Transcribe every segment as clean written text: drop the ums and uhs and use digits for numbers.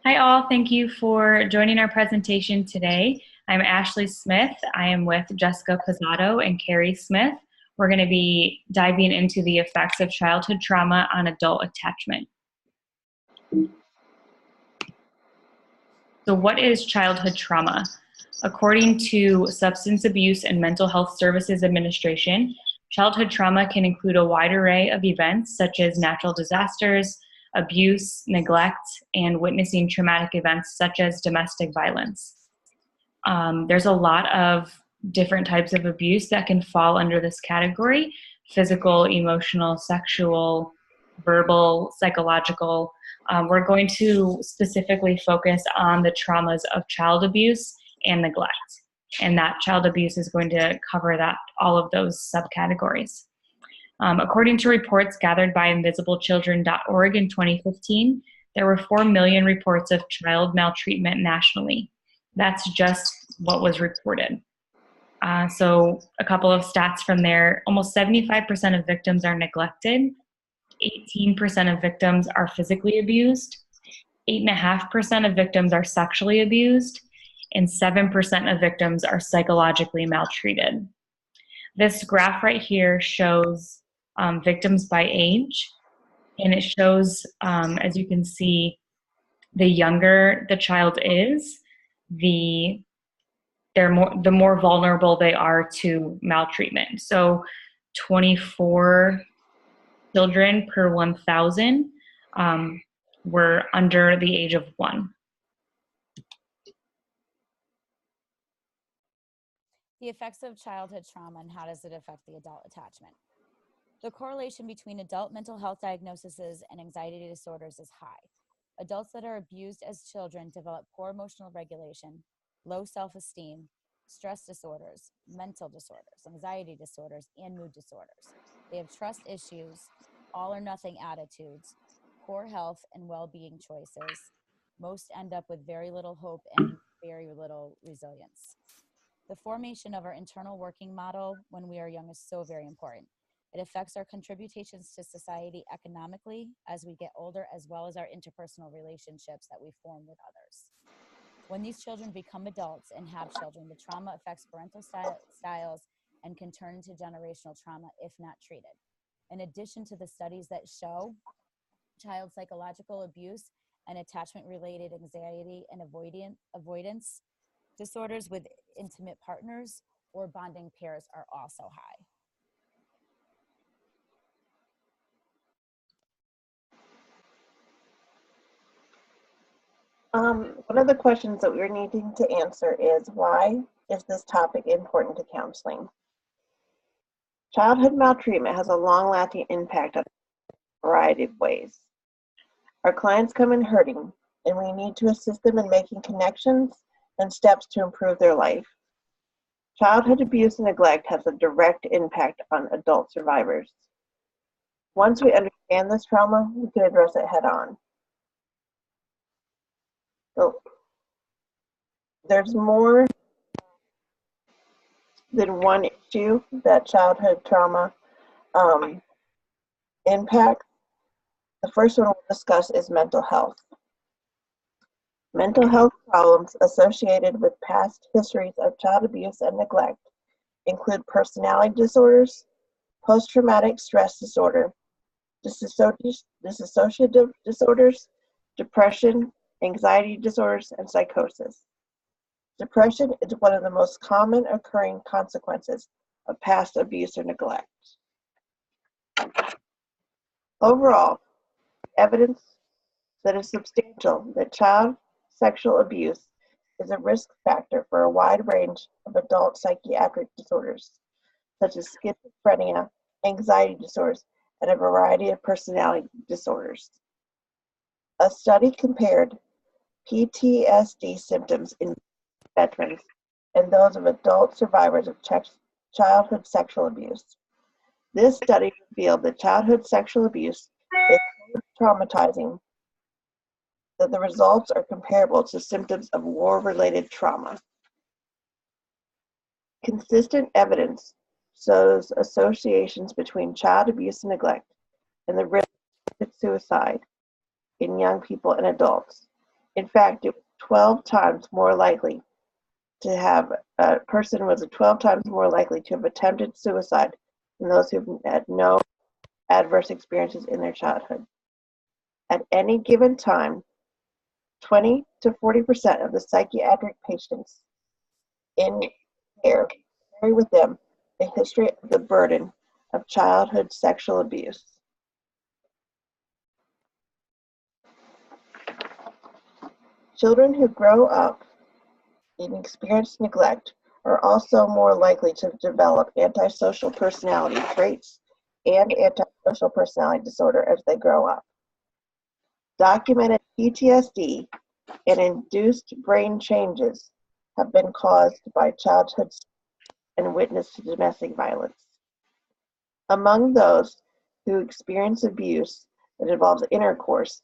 Hi all, thank you for joining our presentation today. I'm Ashley Smith. I am with Jessica Pozzato and Karri Smith. We're going to be diving into the effects of childhood trauma on adult attachment. So what is childhood trauma? According to Substance Abuse and Mental Health Services Administration, childhood trauma can include a wide array of events such as natural disasters, abuse, neglect, and witnessing traumatic events such as domestic violence. There's a lot of different types of abuse that can fall under this category: physical, emotional, sexual, verbal, psychological. We're going to specifically focus on the traumas of child abuse and neglect, and that child abuse is going to cover all of those subcategories. According to reports gathered by InvisibleChildren.org in 2015, there were 4 million reports of child maltreatment nationally. That's just what was reported. So a couple of stats from there: almost 75% of victims are neglected, 18% of victims are physically abused, 8.5% of victims are sexually abused, and 7% of victims are psychologically maltreated. This graph right here shows victims by age, and it shows, as you can see, the younger the child is, the more vulnerable they are to maltreatment. So 24 children per 1,000 were under the age of 1. The effects of childhood trauma and how does it affect the adult attachment? The correlation between adult mental health diagnoses and anxiety disorders is high. Adults that are abused as children develop poor emotional regulation, low self-esteem, stress disorders, mental disorders, anxiety disorders, and mood disorders. They have trust issues, all or nothing attitudes, poor health and well-being choices. Most end up with very little hope and very little resilience. The formation of our internal working model when we are young is so very important. It affects our contributions to society economically as we get older, as well as our interpersonal relationships that we form with others. When these children become adults and have children, the trauma affects parental styles and can turn into generational trauma if not treated. In addition to the studies that show child psychological abuse and attachment-related anxiety and avoidance disorders with intimate partners or bonding pairs are also high. One of the questions that we're needing to answer is, why is this topic important to counseling? Childhood maltreatment has a long-lasting impact on a variety of ways. Our clients come in hurting, and we need to assist them in making connections and steps to improve their life. Childhood abuse and neglect has a direct impact on adult survivors. Once we understand this trauma, we can address it head-on. So, there's more than one issue that childhood trauma impacts. The first one we'll discuss is mental health. Mental health problems associated with past histories of child abuse and neglect include personality disorders, post-traumatic stress disorder, dissociative disorders, depression, anxiety disorders, and psychosis. Depression is one of the most common occurring consequences of past abuse or neglect. Overall, evidence that is substantial that child sexual abuse is a risk factor for a wide range of adult psychiatric disorders, such as schizophrenia, anxiety disorders, and a variety of personality disorders. A study compared PTSD symptoms in veterans and those of adult survivors of childhood sexual abuse. This study revealed that childhood sexual abuse is so traumatizing that the results are comparable to symptoms of war-related trauma. Consistent evidence shows associations between child abuse and neglect and the risk of suicide in young people and adults. In fact, it was 12 times more likely to have a person was 12 times more likely to have attempted suicide than those who had no adverse experiences in their childhood. At any given time, 20 to 40% of the psychiatric patients in care carry with them a history of the burden of childhood sexual abuse. Children who grow up and experience neglect are also more likely to develop antisocial personality traits and antisocial personality disorder as they grow up. Documented PTSD and induced brain changes have been caused by childhood and witness to domestic violence. Among those who experience abuse that involves intercourse,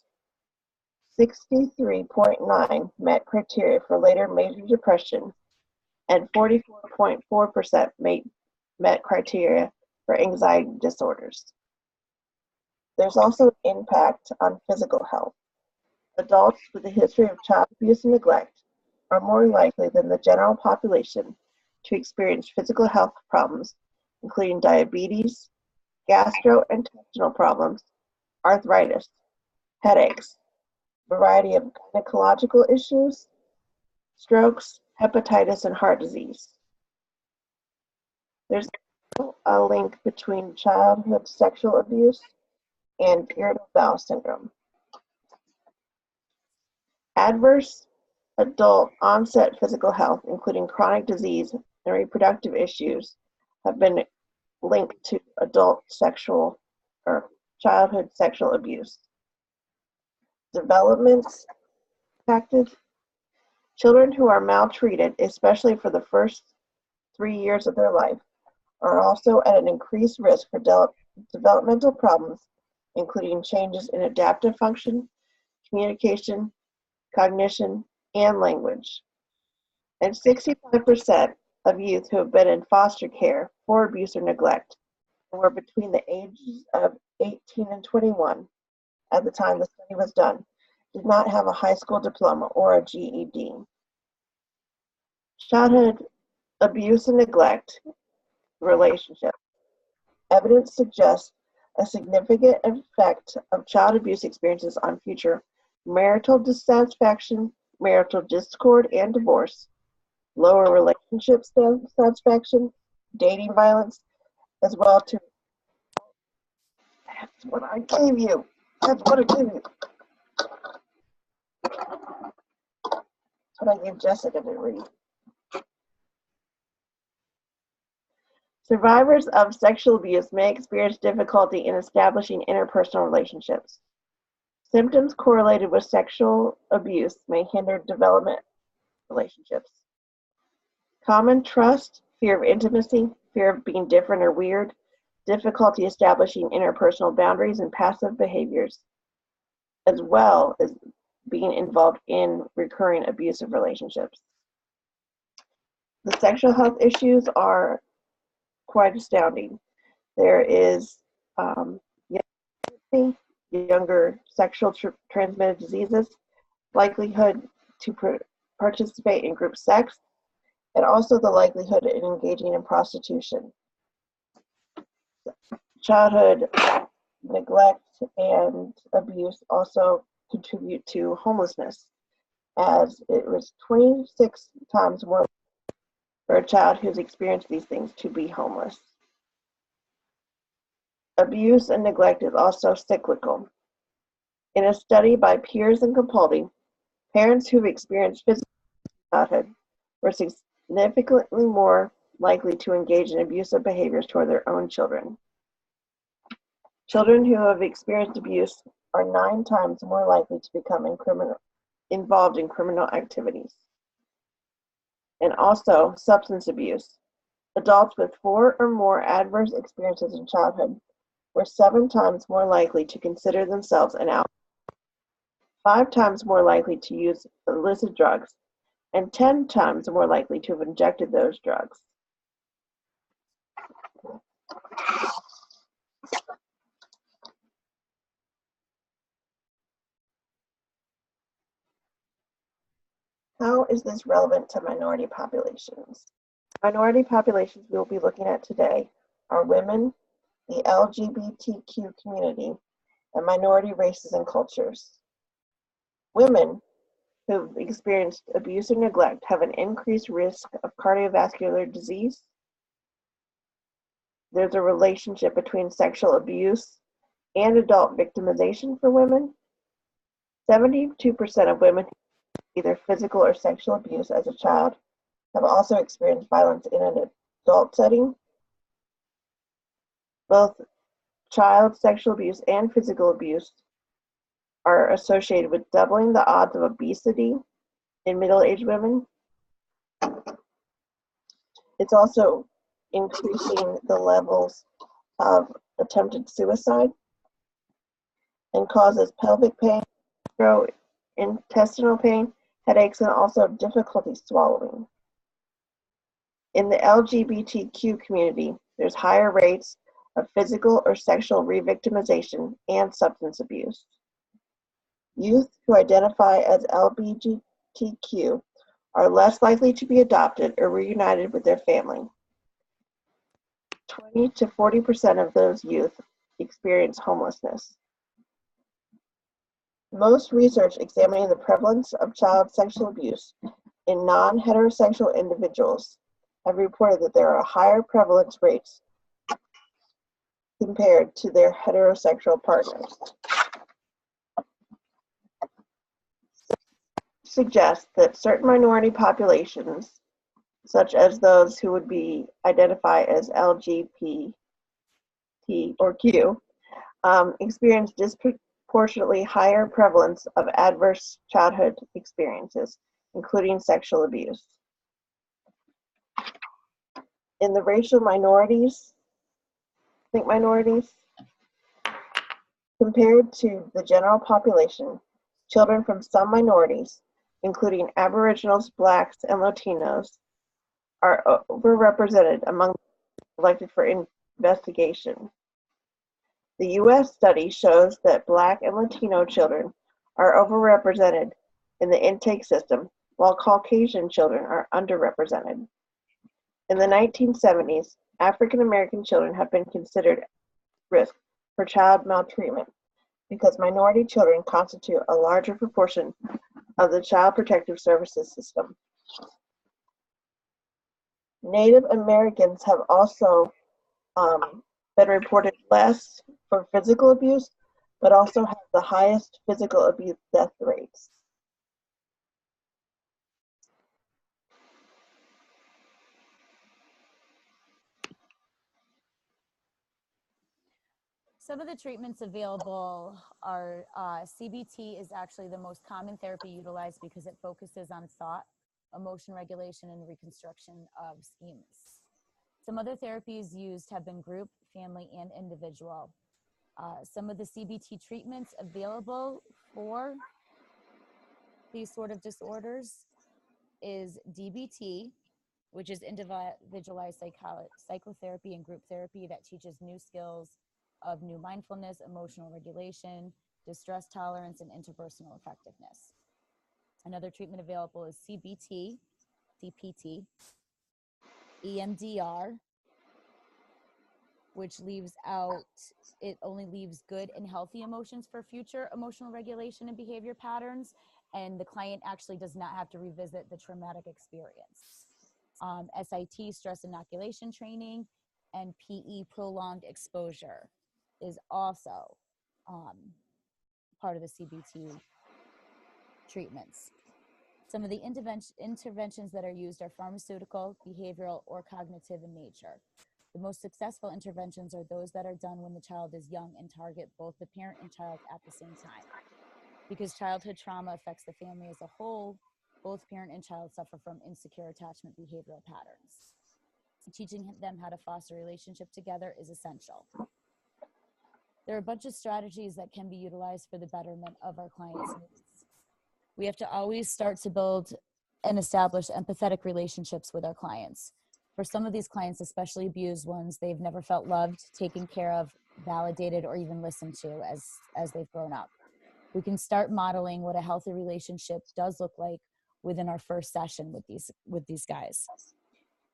63.9 met criteria for later major depression, and 44.4% met criteria for anxiety disorders. There's also an impact on physical health. Adults with a history of child abuse and neglect are more likely than the general population to experience physical health problems, including diabetes, gastrointestinal problems, arthritis, headaches, variety of gynecological issues, strokes, hepatitis, and heart disease. There's a link between childhood sexual abuse and irritable bowel syndrome. Adverse adult onset physical health, including chronic disease and reproductive issues, have been linked to adult sexual or childhood sexual abuse. Development impacted. Children who are maltreated, especially for the first 3 years of their life, are also at an increased risk for developmental problems, including changes in adaptive function, communication, cognition, and language. And 65% of youth who have been in foster care for abuse or neglect and were between the ages of 18 and 21 at the time the study was done did not have a high school diploma or a GED. Childhood abuse and neglect relationship. Evidence suggests a significant effect of child abuse experiences on future marital dissatisfaction, marital discord and divorce, lower relationship satisfaction, dating violence, as well to. That's what I gave you. That's what I gave you. That's what I gave Jessica to read. Survivors of sexual abuse may experience difficulty in establishing interpersonal relationships. Symptoms correlated with sexual abuse may hinder development relationships. Common trust, fear of intimacy, fear of being different or weird, difficulty establishing interpersonal boundaries and passive behaviors, as well as being involved in recurring abusive relationships. The sexual health issues are quite astounding. There is younger sexual transmitted diseases, likelihood to participate in group sex, and also the likelihood in engaging in prostitution. Childhood neglect and abuse also contribute to homelessness, as it was 26 times more for a child who's experienced these things to be homeless. Abuse and neglect is also cyclical. In a study by Piers and Capaldi, parents who've experienced physical childhood were significantly more likely to engage in abusive behaviors toward their own children. Children who have experienced abuse are 9 times more likely to become involved in criminal activities. And also substance abuse. Adults with 4 or more adverse experiences in childhood were 7 times more likely to consider themselves an alcoholic, 5 times more likely to use illicit drugs, and 10 times more likely to have injected those drugs. How is this relevant to minority populations? Minority populations we will be looking at today are women, the LGBTQ community, and minority races and cultures. Women who've experienced abuse or neglect have an increased risk of cardiovascular disease. There's a relationship between sexual abuse and adult victimization for women. 72% of women who either physical or sexual abuse as a child have also experienced violence in an adult setting. Both child sexual abuse and physical abuse are associated with doubling the odds of obesity in middle-aged women. It's also increasing the levels of attempted suicide and causes pelvic pain, intestinal pain, headaches, and also difficulty swallowing. In the LGBTQ community, there's higher rates of physical or sexual re-victimization and substance abuse. Youth who identify as LGBTQ are less likely to be adopted or reunited with their family. 20 to 40% of those youth experience homelessness. Most research examining the prevalence of child sexual abuse in non-heterosexual individuals have reported that there are higher prevalence rates compared to their heterosexual partners. Suggests that certain minority populations, such as those who would be identified as LGBT or Q, experience disproportionately higher prevalence of adverse childhood experiences, including sexual abuse. In the racial minorities, ethnic minorities, compared to the general population, children from some minorities, including Aboriginals, Blacks, and Latinos, are overrepresented among selected for investigation. The U.S. study shows that Black and Latino children are overrepresented in the intake system, while Caucasian children are underrepresented. In the 1970s, African American children have been considered risk for child maltreatment because minority children constitute a larger proportion of the Child Protective Services system. Native Americans have also been reported less for physical abuse, but also have the highest physical abuse death rates. Some of the treatments available are CBT is actually the most common therapy utilized because it focuses on thought, emotion regulation, and reconstruction of schemas. Some other therapies used have been group, family, and individual. Some of the CBT treatments available for these sort of disorders is DBT, which is individualized psychotherapy and group therapy that teaches new skills of new mindfulness, emotional regulation, distress tolerance, and interpersonal effectiveness. Another treatment available is CBT, CPT, EMDR, which it only leaves good and healthy emotions for future emotional regulation and behavior patterns, and the client actually does not have to revisit the traumatic experience. SIT, stress inoculation training, and PE, prolonged exposure, is also part of the CBT treatments. Some of the interventions that are used are pharmaceutical, behavioral, or cognitive in nature. The most successful interventions are those that are done when the child is young and target both the parent and child at the same time. Because childhood trauma affects the family as a whole, both parent and child suffer from insecure attachment behavioral patterns. Teaching them how to foster a relationship together is essential. There are a bunch of strategies that can be utilized for the betterment of our clients' needs. We have to always start to build and establish empathetic relationships with our clients. For some of these clients, especially abused ones, they've never felt loved, taken care of, validated, or even listened to as they've grown up. We can start modeling what a healthy relationship does look like within our first session with these guys.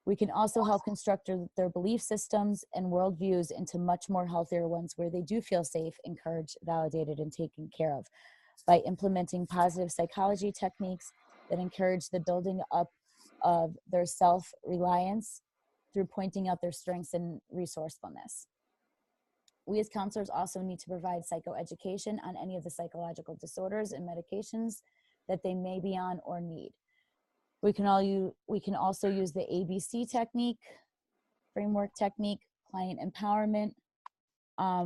We can also help construct their belief systems and worldviews into much more healthier ones where they do feel safe, encouraged, validated, and taken care of by implementing positive psychology techniques that encourage the building up of their self-reliance through pointing out their strengths and resourcefulness. We as counselors also need to provide psychoeducation on any of the psychological disorders and medications that they may be on or need. We can also use the ABC technique, framework technique, client empowerment.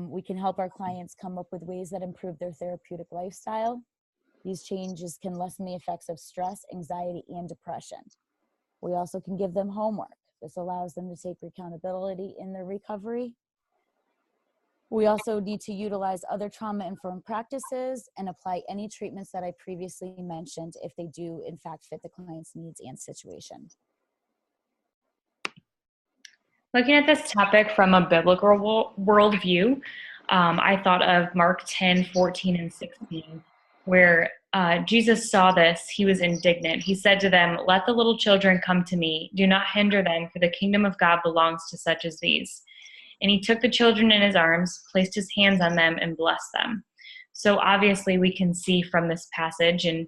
We can help our clients come up with ways that improve their therapeutic lifestyle. These changes can lessen the effects of stress, anxiety, and depression. We also can give them homework. This allows them to take accountability in their recovery. We also need to utilize other trauma-informed practices and apply any treatments that I previously mentioned if they do, in fact, fit the client's needs and situation. Looking at this topic from a biblical worldview, I thought of Mark 10, 14, and 16, where Jesus saw this. He was indignant. He said to them, "Let the little children come to me. Do not hinder them, for the kingdom of God belongs to such as these." And he took the children in his arms, placed his hands on them, and blessed them. So obviously we can see from this passage and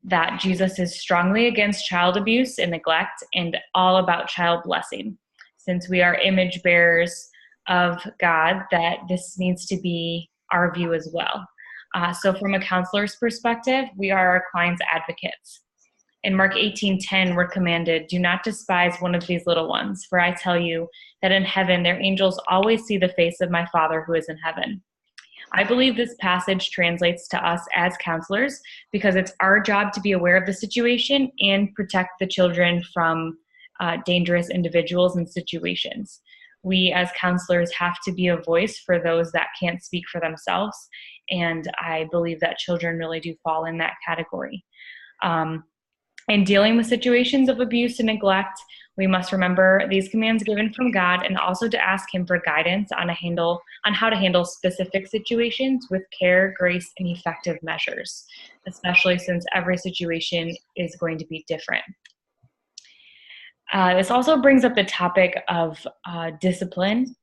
that Jesus is strongly against child abuse and neglect and all about child blessing. Since we are image bearers of God, that this needs to be our view as well. So from a counselor's perspective, we are our clients' advocates. In Mark 18:10, we're commanded, "Do not despise one of these little ones, for I tell you that in heaven their angels always see the face of my Father who is in heaven." I believe this passage translates to us as counselors because it's our job to be aware of the situation and protect the children from dangerous individuals and situations. We as counselors have to be a voice for those that can't speak for themselves, and I believe that children really do fall in that category. In dealing with situations of abuse and neglect, we must remember these commands given from God and also to ask Him for guidance on how to handle specific situations with care, grace, and effective measures, especially since every situation is going to be different. This also brings up the topic of discipline.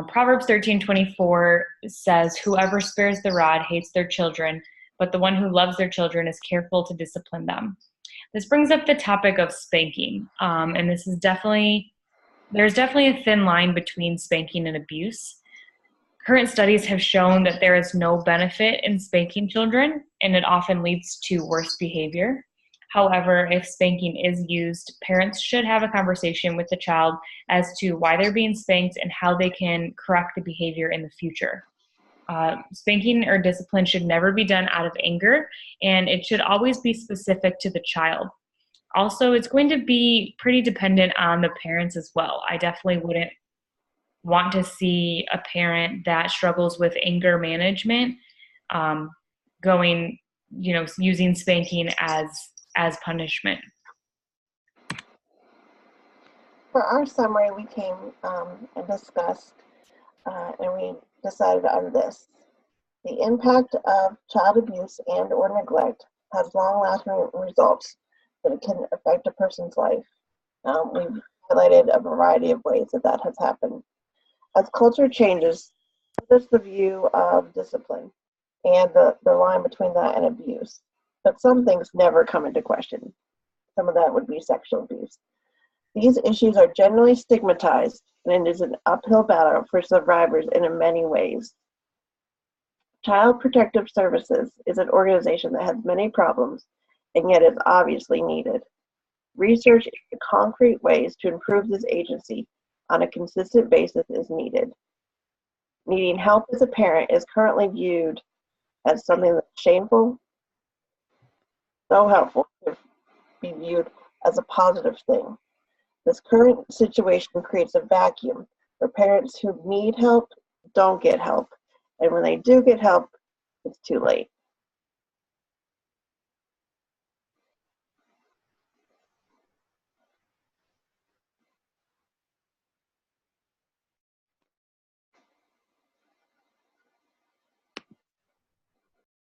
Proverbs 13:24 says, "Whoever spares the rod hates their children, but the one who loves their children is careful to discipline them." This brings up the topic of spanking, and there's definitely a thin line between spanking and abuse. Current studies have shown that there is no benefit in spanking children, and it often leads to worse behavior. However, if spanking is used, parents should have a conversation with the child as to why they're being spanked and how they can correct the behavior in the future. Spanking or discipline should never be done out of anger, and it should always be specific to the child. Also, it's going to be pretty dependent on the parents as well. I definitely wouldn't want to see a parent that struggles with anger management using spanking as punishment. For our summary, we came and discussed, and we decided on this. The impact of child abuse and or neglect has long-lasting results that it can affect a person's life. We've highlighted a variety of ways that has happened. As culture changes, so does the view of discipline and the line between that and abuse. But some things never come into question. Some of that would be sexual abuse. These issues are generally stigmatized, and it is an uphill battle for survivors in many ways. Child Protective Services is an organization that has many problems, and yet is obviously needed. Research into concrete ways to improve this agency on a consistent basis is needed. Needing help as a parent is currently viewed as something that's shameful, so helpful to be viewed as a positive thing. This current situation creates a vacuum where parents who need help don't get help, and when they do get help, it's too late.